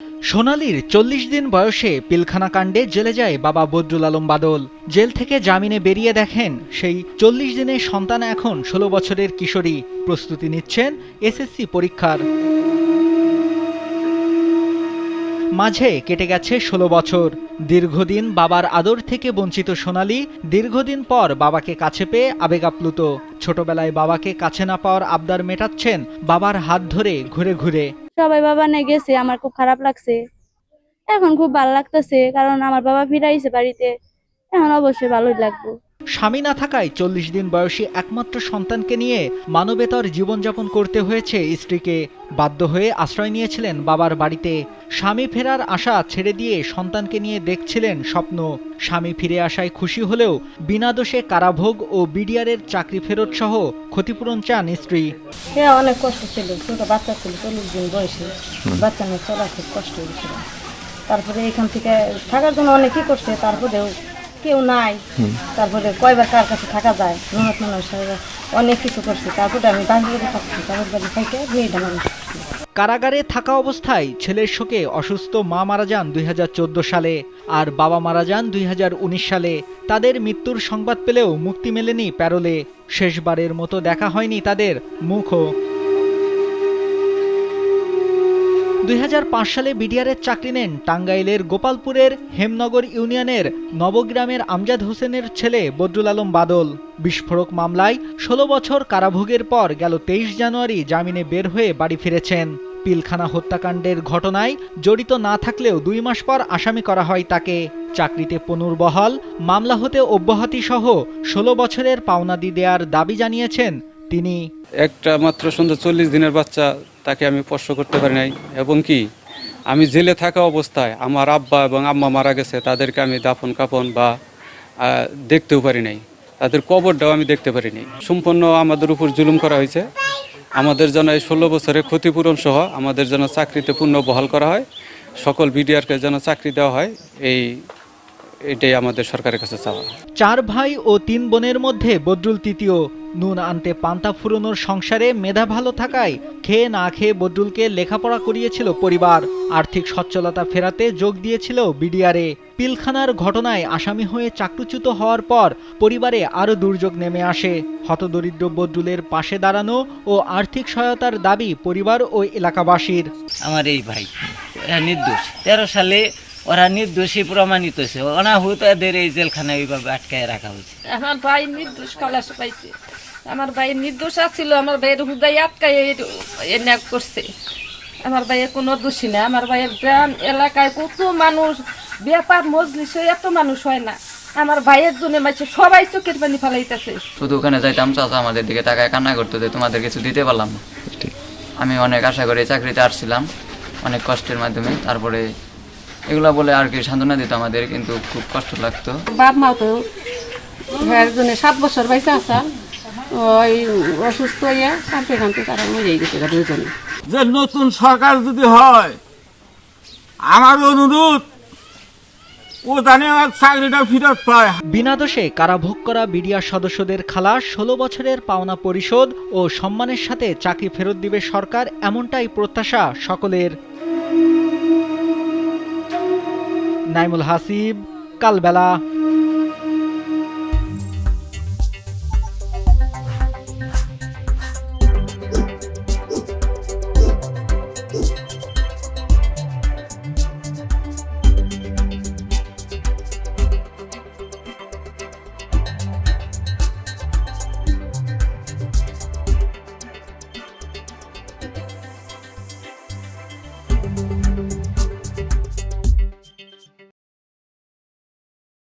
সোনালীর ৪০ দিন বয়সে পিলখানা কাণ্ডে জেলে যায় বাবা বদরুল আলম বাদল। জেল থেকে জামিনে বেরিয়ে দেখেন সেই ৪০ দিনের সন্তান এখন ১৬ বছরের কিশোরী, প্রস্তুতি নিচ্ছেন এসএসসি পরীক্ষার। মাঝে কেটে গেছে ১৬ বছর। দীর্ঘদিন বাবার আদর থেকে বঞ্চিত সোনালী দীর্ঘদিন পর বাবাকে কাছে পেয়ে আবেগ আপ্লুত। ছোটবেলায় বাবাকে কাছে না পাওয়ার আবদার মেটাচ্ছেন বাবার হাত ধরে ঘুরে ঘুরে। সবাই বাবা নিয়ে গেছে, আমার খুব খারাপ লাগছে। এখন খুব ভালো লাগতেছে, কারণ আমার বাবা ফিরাইছে বাড়িতে। এখন অবশ্যই ভালোই লাগবে। স্বামী না থাকায় ৪০ দিন বয়সী একমাত্র সন্তানকে নিয়ে মানবেতর জীবনযাপন করতে হয়েছে স্ত্রীকে। বাধ্য হয়ে আশ্রয় নিয়েছিলেন বাবার বাড়িতে। স্বামী ফেরার আশা ছেড়ে দিয়ে সন্তানকে নিয়ে দেখছিলেন স্বপ্ন। স্বামী ফিরে আসায় খুশি হলেও বিনা দোষে কারাভোগ ও বিডিআরের চাকরি ফেরত সহ ক্ষতিপূরণ চান স্ত্রী। অনেক কষ্ট ছিল, ছোট বাচ্চা ছিল, ৪০ দিন বয়সে বাচ্চা নিয়ে চলা খুব কষ্ট হয়েছিল। তারপরে এখান থেকে থাকার জন্য অনেকই করছে, তারপরেও কেউ নাই। তারপরে কয়বার কার কাছে থাকা যায়, অনেক কিছু করছে। তারপরে আমি বাড়িতে থাকছি, বাবার বাড়ি থেকে মেয়েটা মানুষ। কারাগারে থাকা অবস্থায় ছেলের শোকে অসুস্থ মা মারা যান ২০১৪ সালে, আর বাবা মারা যান ২০১৯ সালে। তাদের মৃত্যুর সংবাদ পেলেও মুক্তি মেলেনি প্যারোলে। শেষবারের মতো দেখা হয়নি তাদের মুখও। ২০০৫ সালে বিডিআরের চাকরি নেন টাঙ্গাইলের গোপালপুরের হেমনগর ইউনিয়নের নবগ্রামের আমজাদ হোসেনের ছেলে বদরুল আলম বাদল। বিস্ফোরক মামলায় ১৬ বছর কারাভোগের পর গেল ২৩ জানুয়ারি জামিনে বের হয়ে বাড়ি ফিরেছেন। পিলখানা হত্যাকাণ্ডের ঘটনায় জড়িত না থাকলেও ২ মাস পর আসামি করা হয় তাকে। চাকরিতে পুনর্বহাল, মামলা হতে অব্যাহতি সহ ১৬ বছরের পাওনাদি দেয়ার দাবি জানিয়েছেন তিনি। একটা মাত্র সুন্দর ৪০ দিনের বাচ্চা, তাকে আমি স্পর্শ করতে পারি নাই। এবং কি আমি জেলে থাকা অবস্থায় আমার আব্বা এবং আম্মা মারা গেছে, তাদেরকে আমি দাফন কাফন বা দেখতেও পারি নাই, তাদের কবরটাও আমি দেখতে পারি নাই। সম্পূর্ণ আমাদের উপর জুলুম করা হয়েছে। আমাদের জন্য এই ১৬ বছরের ক্ষতিপূরণ সহ আমাদের জন্য চাকরিতে পূর্ণ বহাল করা হয়, সকল বিডিআরকে যেন চাকরি দেওয়া হয়, এটাই আমাদের সরকারের কাছে চাওয়া। ৪ ভাই ও ৩ বোনের মধ্যে বদরুল তৃতীয়। নুন আনতে পান্তা ফুরোনোর সংসারে মেধা ভালো থাকায় খেয়ে না খেয়ে বদরুলকে লেখাপড়া করিয়েছিল পরিবার। আর্থিক সচ্ছলতা ফেরাতে যোগ দিয়েছিল বিডিআরে। পিলখানার ঘটনায় আসামি হয়ে চাকরিচ্যুত হওয়ার পর পরিবারে আরও দুর্যোগ নেমে আসে। হতদরিদ্র বদরুলের পাশে দাঁড়ানো ও আর্থিক সহায়তার দাবি পরিবার ও এলাকাবাসীর। আমার এই ভাই নির্দোষ, 13 সালে ওরা নির্দোষী প্রমাণিত হয়েছে, অনাহুত এদের এই জেলখানায় ওইভাবে আটকায় রাখা হয়েছে। আমার ভাই নির্দোষ খলাস পাইছে। আমার ভাই নির্দোষ আছিল, আমার ভাইয়ের হুদাই আটকায় এনাক করছে। আমার ভাইয়ের কোনো দোষী না। আমার ভাইয়ের গ্রাম এলাকায় কত মানুষ, ব্যাপার মজলিসে এত মানুষ হয় না। আমার ভাইয়ের জন্য মাঝে সবাই চোখের পানি ফেলাইতেছে। শুধু ওখানে যাইতাম, চাচা আমাদের দিকে তাকায় কান্না করতো যে তোমাদের কিছু দিতে পারলাম না। আমি অনেক আশা করে চাকরিতে আসছিলাম, অনেক কষ্টের মাধ্যমে। তারপরে এগুলা বলে আর কি সান্ত্বনা দিত আমাদের, কিন্তু খুব কষ্ট লাগতো। বাপ মাও তো একজনে ৭ বছর বাইসা আসা, ওই অসুস্থ হইয়া কাঁদতে কাঁদতে তারা মরে গেছে দুজনে। যে নতুন সরকার যদি হয়, আমার অনুরোধ ও জানে আমার চাকরিটা ফেরত পায়। বিনা দোষে কারাভোগ করা বিডিআর সদস্যদের খালাস, ১৬ বছরের পাওনা পরিশোধ ও সম্মানের সাথে চাকরি ফেরত দিবে সরকার, এমনটাই প্রত্যাশা সকলের। নাইমুল হাসিব, কালবেলা।